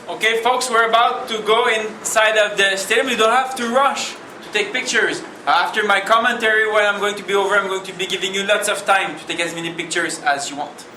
Okay folks, we're about to go inside of the stadium. You don't have to rush to take pictures. After my commentary, when I'm going to be over, I'm going to be giving you lots of time to take as many pictures as you want.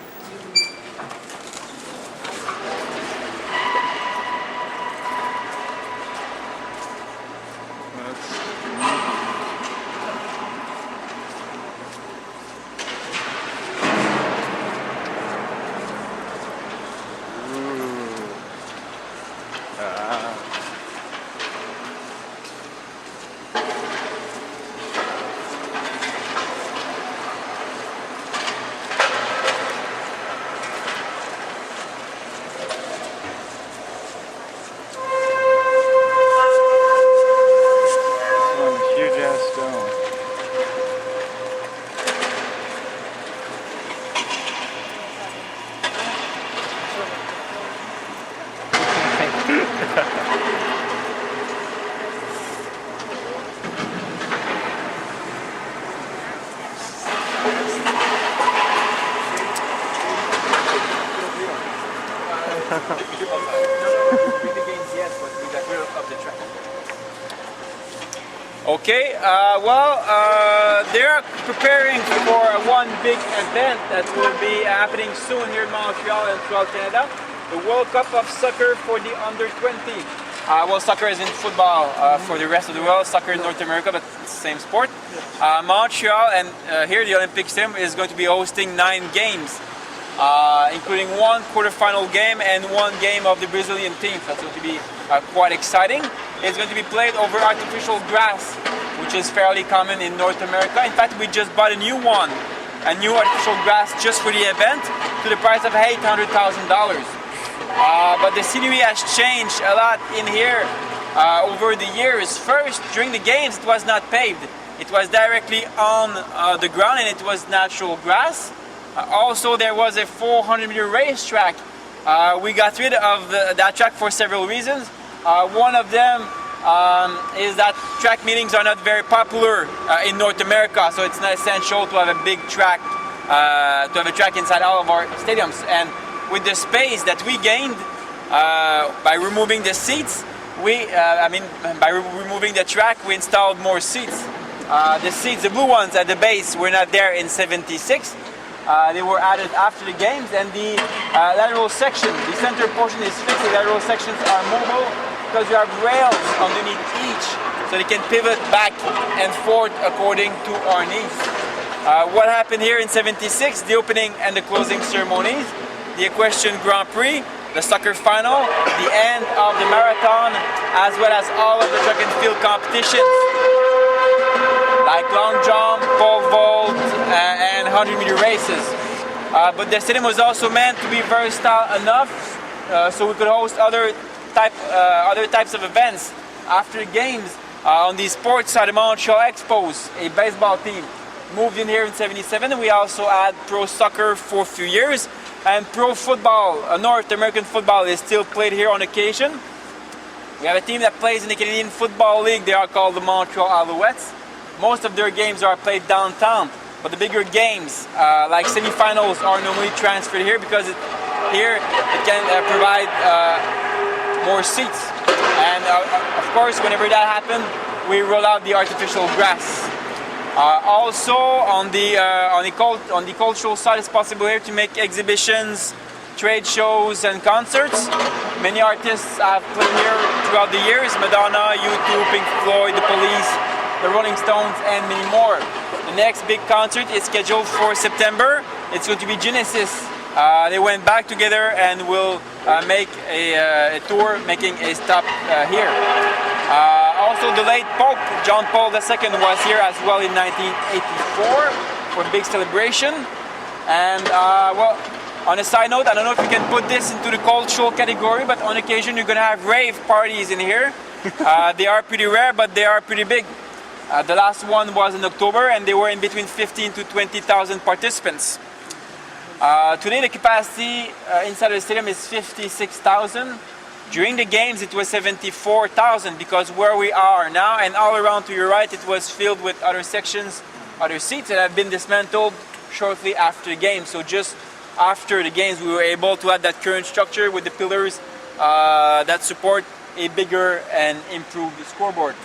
Okay, they are preparing for one big event that will be happening soon here in Montreal and throughout Canada. The World Cup of Soccer for the under-20. Soccer is in football for the rest of the world. Soccer in North America, but it's the same sport. Montreal and here the Olympic Stadium is going to be hosting 9 games, including one quarterfinal game and one game of the Brazilian team. That's going to be quite exciting. It's going to be played over artificial grass, which is fairly common in North America. In fact, we just bought a new artificial grass just for the event to the price of $800,000. But the scenery has changed a lot in here over the years. First, during the games, it was not paved. It was directly on the ground and it was natural grass. Also, there was a 400-meter racetrack. We got rid of that track for several reasons. One of them is that track meetings are not very popular in North America, so it's not essential to have a big track, to have a track inside all of our stadiums. And with the space that we gained by removing the seats, by removing the track, we installed more seats. The seats, the blue ones at the base, were not there in '76. They were added after the games, and the lateral section, the center portion is fixed. The lateral sections are mobile because you have rails underneath each, so they can pivot back and forth according to our needs. What happened here in '76? The opening and the closing ceremonies, the Equestrian Grand Prix, the soccer final, the end of the marathon, as well as all of the track and field competitions, like long jump, pole vault, and 100-meter races. But the stadium was also meant to be versatile enough so we could host other types of events after games. On the sports side, the Montreal Expos, a baseball team, moved in here in '77. We also had pro soccer for a few years, and pro football, North American football, is still played here on occasion. We have a team that plays in the Canadian Football League. They are called the Montreal Alouettes. Most of their games are played downtown, but the bigger games, like semifinals, are normally transferred here because here it can provide more seats. And of course, whenever that happens, we roll out the artificial grass. Also, on the cultural side, it's possible here to make exhibitions, trade shows, and concerts. Many artists have played here throughout the years: Madonna, U2, Pink Floyd, The Police, the Rolling Stones, and many more. The next big concert is scheduled for September. It's going to be Genesis. They went back together and will make a tour, making a stop here. Also, the late Pope John Paul II was here as well in 1984 for a big celebration. And on a side note, I don't know if you can put this into the cultural category, but on occasion you're going to have rave parties in here. They are pretty rare, but they are pretty big. The last one was in October, and they were in between 15,000 to 20,000 participants. Today the capacity inside the stadium is 56,000. During the games it was 74,000, because where we are now and all around to your right, it was filled with other sections, other seats that have been dismantled shortly after the game. So just after the games we were able to add that current structure with the pillars that support a bigger and improved scoreboard.